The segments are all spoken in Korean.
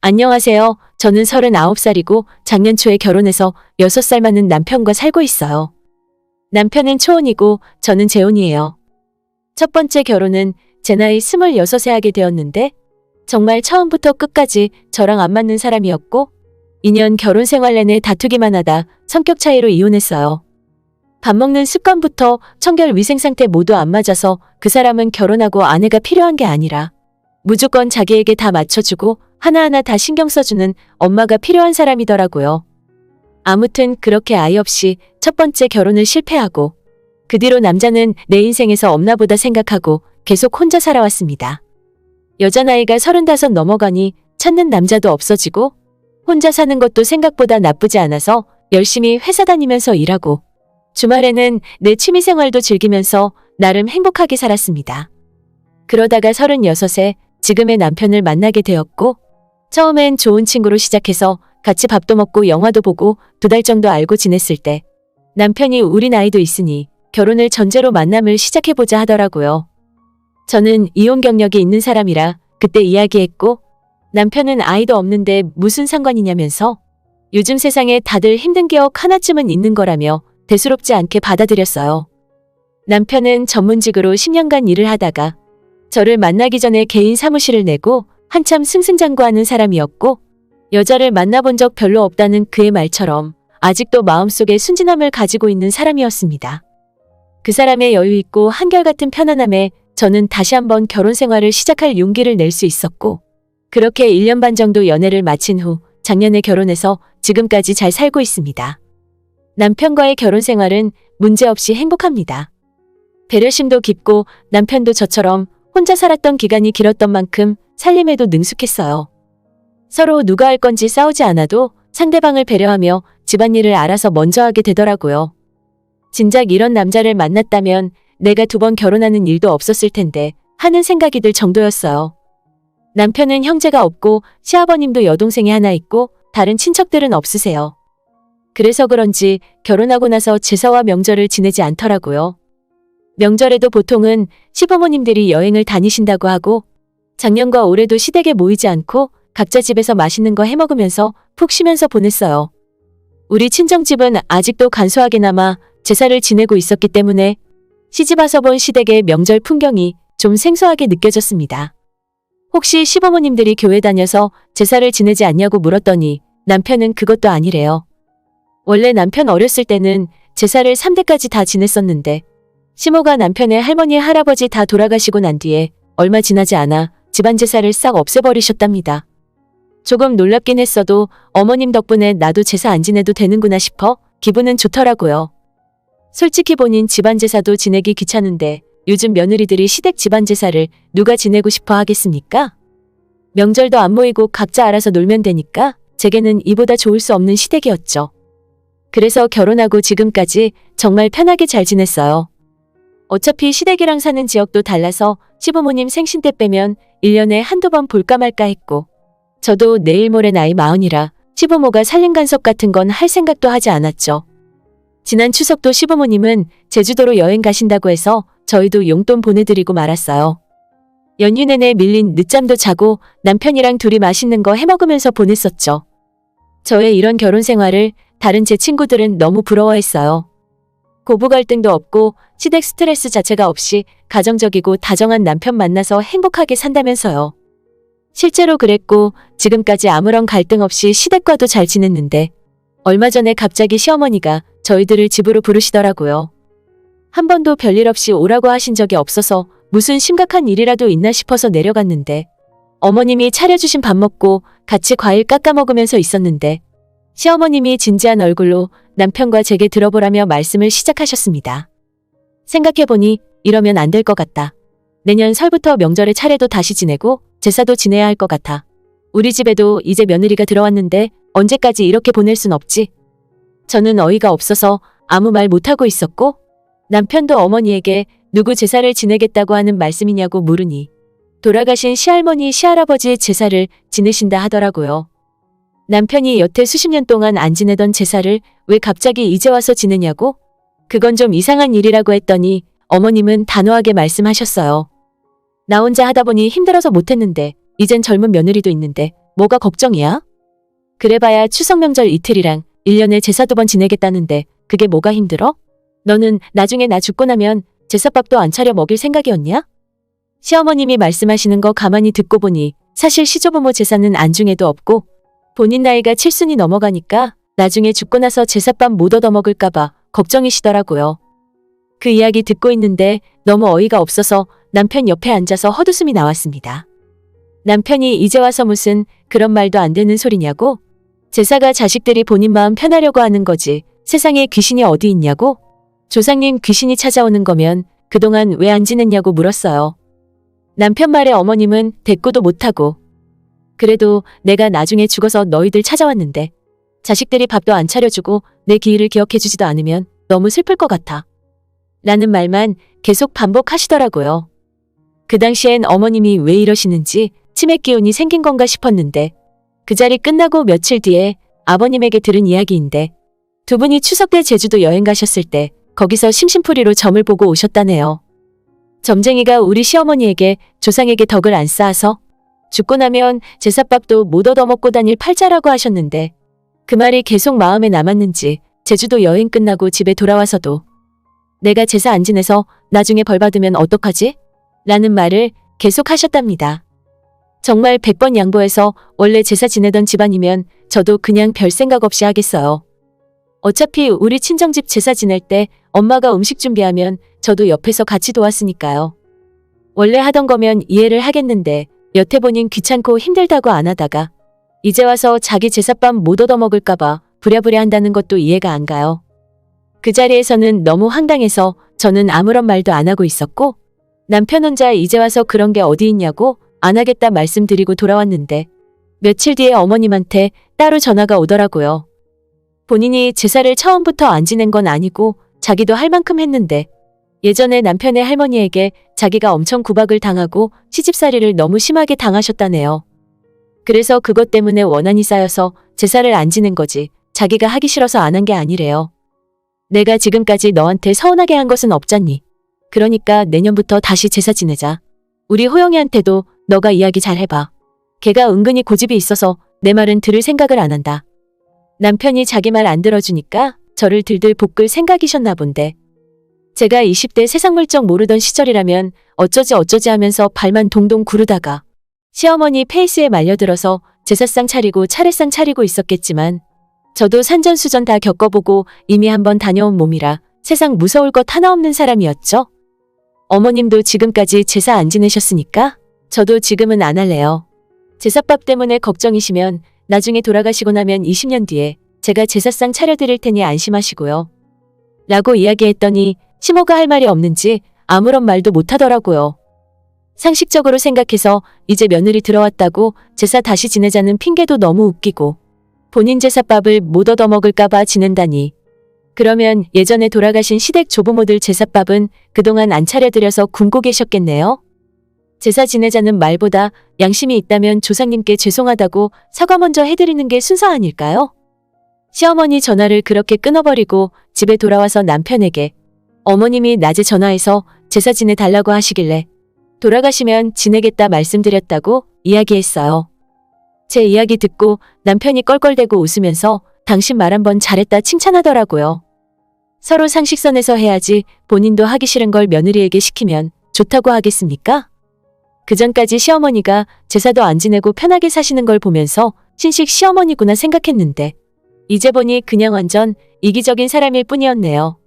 안녕하세요. 저는 39살이고 작년 초에 결혼해서 6살 많은 남편과 살고 있어요. 남편은 초혼이고 저는 재혼이에요. 첫 번째 결혼은 제 나이 26에 하게 되었는데 정말 처음부터 끝까지 저랑 안 맞는 사람이었고 2년 결혼 생활 내내 다투기만 하다 성격 차이로 이혼했어요. 밥 먹는 습관부터 청결 위생 상태 모두 안 맞아서 그 사람은 결혼하고 아내가 필요한 게 아니라 무조건 자기에게 다 맞춰주고 하나하나 다 신경 써주는 엄마가 필요한 사람이더라고요. 아무튼 그렇게 아이 없이 첫 번째 결혼을 실패하고 그 뒤로 남자는 내 인생에서 없나보다 생각하고 계속 혼자 살아왔습니다. 여자 나이가 35 넘어가니 찾는 남자도 없어지고 혼자 사는 것도 생각보다 나쁘지 않아서 열심히 회사 다니면서 일하고 주말에는 내 취미생활도 즐기면서 나름 행복하게 살았습니다. 그러다가 36에 지금의 남편을 만나게 되었고 처음엔 좋은 친구로 시작해서 같이 밥도 먹고 영화도 보고 2달 정도 알고 지냈을 때 남편이 우리 나이도 있으니 결혼을 전제로 만남을 시작해보자 하더라고요. 저는 이혼 경력이 있는 사람이라 그때 이야기했고 남편은 아이도 없는데 무슨 상관이냐면서 요즘 세상에 다들 힘든 기억 하나쯤은 있는 거라며 대수롭지 않게 받아들였어요. 남편은 전문직으로 10년간 일을 하다가 저를 만나기 전에 개인 사무실을 내고 한참 승승장구하는 사람이었고 여자를 만나본 적 별로 없다는 그의 말처럼 아직도 마음속에 순진함을 가지고 있는 사람이었습니다. 그 사람의 여유 있고 한결같은 편안함에 저는 다시 한번 결혼 생활을 시작할 용기를 낼 수 있었고 그렇게 1년 반 정도 연애를 마친 후 작년에 결혼해서 지금까지 잘 살고 있습니다. 남편과의 결혼 생활은 문제없이 행복합니다. 배려심도 깊고 남편도 저처럼 혼자 살았던 기간이 길었던 만큼 살림에도 능숙했어요. 서로 누가 할 건지 싸우지 않아도 상대방을 배려하며 집안일을 알아서 먼저 하게 되더라고요. 진작 이런 남자를 만났다면 내가 2번 결혼하는 일도 없었을 텐데 하는 생각이 들 정도였어요. 남편은 형제가 없고 시아버님도 여동생이 하나 있고 다른 친척들은 없으세요. 그래서 그런지 결혼하고 나서 제사와 명절을 지내지 않더라고요. 명절에도 보통은 시부모님들이 여행을 다니신다고 하고 작년과 올해도 시댁에 모이지 않고 각자 집에서 맛있는 거 해먹으면서 푹 쉬면서 보냈어요. 우리 친정집은 아직도 간소하게나마 제사를 지내고 있었기 때문에 시집와서 본 시댁의 명절 풍경이 좀 생소하게 느껴졌습니다. 혹시 시부모님들이 교회 다녀서 제사를 지내지 않냐고 물었더니 남편은 그것도 아니래요. 원래 남편 어렸을 때는 제사를 3대까지 다 지냈었는데 시모가 남편의 할머니, 할아버지 다 돌아가시고 난 뒤에 얼마 지나지 않아 집안 제사를 싹 없애버리셨답니다. 조금 놀랍긴 했어도 어머님 덕분에 나도 제사 안 지내도 되는구나 싶어 기분은 좋더라고요. 솔직히 본인 집안 제사도 지내기 귀찮은데 요즘 며느리들이 시댁 집안 제사를 누가 지내고 싶어 하겠습니까? 명절도 안 모이고 각자 알아서 놀면 되니까 제게는 이보다 좋을 수 없는 시댁이었죠. 그래서 결혼하고 지금까지 정말 편하게 잘 지냈어요. 어차피 시댁이랑 사는 지역도 달라서 시부모님 생신 때 빼면 1년에 한두 번 볼까 말까 했고 저도 내일 모레 나이 40이라 시부모가 살림간섭 같은 건 할 생각도 하지 않았죠. 지난 추석도 시부모님은 제주도로 여행 가신다고 해서 저희도 용돈 보내드리고 말았어요. 연휴 내내 밀린 늦잠도 자고 남편이랑 둘이 맛있는 거 해먹으면서 보냈었죠. 저의 이런 결혼 생활을 다른 제 친구들은 너무 부러워했어요. 고부 갈등도 없고 시댁 스트레스 자체가 없이 가정적이고 다정한 남편 만나서 행복하게 산다면서요. 실제로 그랬고 지금까지 아무런 갈등 없이 시댁과도 잘 지냈는데 얼마 전에 갑자기 시어머니가 저희들을 집으로 부르시더라고요. 한 번도 별일 없이 오라고 하신 적이 없어서 무슨 심각한 일이라도 있나 싶어서 내려갔는데 어머님이 차려주신 밥 먹고 같이 과일 깎아 먹으면서 있었는데 시어머님이 진지한 얼굴로 남편과 제게 들어보라며 말씀을 시작하셨습니다. 생각해보니 이러면 안 될 것 같다. 내년 설부터 명절에 차례도 다시 지내고 제사도 지내야 할 것 같아. 우리 집에도 이제 며느리가 들어왔는데 언제까지 이렇게 보낼 순 없지. 저는 어이가 없어서 아무 말 못하고 있었고 남편도 어머니에게 누구 제사를 지내겠다고 하는 말씀이냐고 물으니 돌아가신 시할머니, 시할아버지의 제사를 지내신다 하더라고요. 남편이 여태 수십 년 동안 안 지내던 제사를 왜 갑자기 이제 와서 지내냐고? 그건 좀 이상한 일이라고 했더니 어머님은 단호하게 말씀하셨어요. 나 혼자 하다 보니 힘들어서 못했는데 이젠 젊은 며느리도 있는데 뭐가 걱정이야? 그래봐야 추석 명절 이틀이랑 1년에 제사 2번 지내겠다는데 그게 뭐가 힘들어? 너는 나중에 나 죽고 나면 제사밥도 안 차려 먹일 생각이었냐? 시어머님이 말씀하시는 거 가만히 듣고 보니 사실 시조부모 제사는 안중에도 없고 본인 나이가 7순이 넘어가니까 나중에 죽고 나서 제사밥 못 얻어먹을까봐 걱정이시더라고요. 그 이야기 듣고 있는데 너무 어이가 없어서 남편 옆에 앉아서 헛웃음이 나왔습니다. 남편이 이제 와서 무슨 그런 말도 안 되는 소리냐고? 제사가 자식들이 본인 마음 편하려고 하는 거지 세상에 귀신이 어디 있냐고? 조상님 귀신이 찾아오는 거면 그동안 왜 안 지냈냐고 물었어요. 남편 말에 어머님은 대꾸도 못하고 그래도 내가 나중에 죽어서 너희들 찾아왔는데 자식들이 밥도 안 차려주고 내 기일을 기억해주지도 않으면 너무 슬플 것 같아. 라는 말만 계속 반복하시더라고요. 그 당시엔 어머님이 왜 이러시는지 치매 기운이 생긴 건가 싶었는데 그 자리 끝나고 며칠 뒤에 아버님에게 들은 이야기인데 두 분이 추석 때 제주도 여행 가셨을 때 거기서 심심풀이로 점을 보고 오셨다네요. 점쟁이가 우리 시어머니에게 조상에게 덕을 안 쌓아서 죽고 나면 제사밥도 못 얻어먹고 다닐 팔자라고 하셨는데 그 말이 계속 마음에 남았는지 제주도 여행 끝나고 집에 돌아와서도 내가 제사 안 지내서 나중에 벌 받으면 어떡하지? 라는 말을 계속 하셨답니다. 정말 100번 양보해서 원래 제사 지내던 집안이면 저도 그냥 별 생각 없이 하겠어요. 어차피 우리 친정집 제사 지낼 때 엄마가 음식 준비하면 저도 옆에서 같이 도왔으니까요. 원래 하던 거면 이해를 하겠는데 여태 본인 귀찮고 힘들다고 안 하다가 이제 와서 자기 제사밥 못 얻어먹을까봐 부랴부랴 한다는 것도 이해가 안 가요. 그 자리에서는 너무 황당해서 저는 아무런 말도 안 하고 있었고 남편 혼자 이제 와서 그런 게 어디 있냐고 안 하겠다 말씀드리고 돌아왔는데 며칠 뒤에 어머님한테 따로 전화가 오더라고요. 본인이 제사를 처음부터 안 지낸 건 아니고 자기도 할 만큼 했는데 예전에 남편의 할머니에게 자기가 엄청 구박을 당하고 시집살이를 너무 심하게 당하셨다네요. 그래서 그것 때문에 원한이 쌓여서 제사를 안 지낸 거지 자기가 하기 싫어서 안 한 게 아니래요. 내가 지금까지 너한테 서운하게 한 것은 없잖니. 그러니까 내년부터 다시 제사 지내자. 우리 호영이한테도 너가 이야기 잘 해봐. 걔가 은근히 고집이 있어서 내 말은 들을 생각을 안 한다. 남편이 자기 말 안 들어주니까 저를 들들 볶을 생각이셨나 본데 제가 20대 세상 물정 모르던 시절이라면 어쩌지 하면서 발만 동동 구르다가 시어머니 페이스에 말려들어서 제사상 차리고 차례상 차리고 있었겠지만 저도 산전수전 다 겪어보고 이미 한번 다녀온 몸이라 세상 무서울 것 하나 없는 사람이었죠. 어머님도 지금까지 제사 안 지내셨으니까 저도 지금은 안 할래요. 제사밥 때문에 걱정이시면 나중에 돌아가시고 나면 20년 뒤에 제가 제사상 차려드릴 테니 안심하시고요. 라고 이야기했더니 시모가 할 말이 없는지 아무런 말도 못하더라고요. 상식적으로 생각해서 이제 며느리 들어왔다고 제사 다시 지내자는 핑계도 너무 웃기고 본인 제사밥을 못 얻어먹을까봐 지낸다니. 그러면 예전에 돌아가신 시댁 조부모들 제사밥은 그동안 안 차려드려서 굶고 계셨겠네요. 제사 지내자는 말보다 양심이 있다면 조상님께 죄송하다고 사과 먼저 해드리는 게 순서 아닐까요? 시어머니 전화를 그렇게 끊어버리고 집에 돌아와서 남편에게 어머님이 낮에 전화해서 제사 지내달라고 하시길래 돌아가시면 지내겠다 말씀드렸다고 이야기했어요. 제 이야기 듣고 남편이 껄껄대고 웃으면서 당신 말 한번 잘했다 칭찬하더라고요. 서로 상식선에서 해야지 본인도 하기 싫은 걸 며느리에게 시키면 좋다고 하겠습니까? 그전까지 시어머니가 제사도 안 지내고 편하게 사시는 걸 보면서 신식 시어머니구나 생각했는데 이제 보니 그냥 완전 이기적인 사람일 뿐이었네요.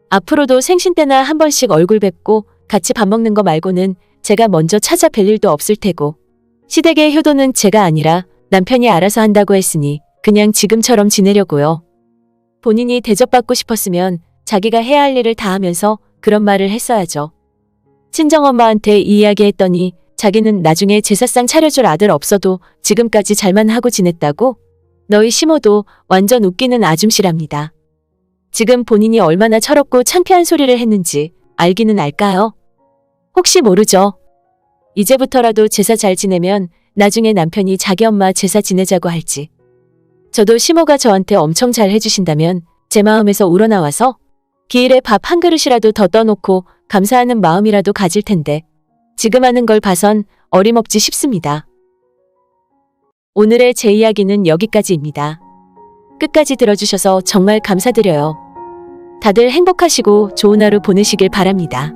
앞으로도 생신 때나 한 번씩 얼굴 뵙고 같이 밥 먹는 거 말고는 제가 먼저 찾아뵐 일도 없을 테고 시댁의 효도는 제가 아니라 남편이 알아서 한다고 했으니 그냥 지금처럼 지내려고요. 본인이 대접받고 싶었으면 자기가 해야 할 일을 다 하면서 그런 말을 했어야죠. 친정엄마한테 이 이야기 했더니 자기는 나중에 제사상 차려줄 아들 없어도 지금까지 잘만 하고 지냈다고? 너희 시모도 완전 웃기는 아줌씨랍니다. 지금 본인이 얼마나 철없고 창피한 소리를 했는지 알기는 알까요? 혹시 모르죠. 이제부터라도 제사 잘 지내면 나중에 남편이 자기 엄마 제사 지내자고 할지. 저도 시모가 저한테 엄청 잘 해주신다면 제 마음에서 우러나와서 기일에 밥 한 그릇이라도 더 떠놓고 감사하는 마음이라도 가질 텐데 지금 하는 걸 봐선 어림없지 싶습니다. 오늘의 제 이야기는 여기까지입니다. 끝까지 들어주셔서 정말 감사드려요. 다들 행복하시고 좋은 하루 보내시길 바랍니다.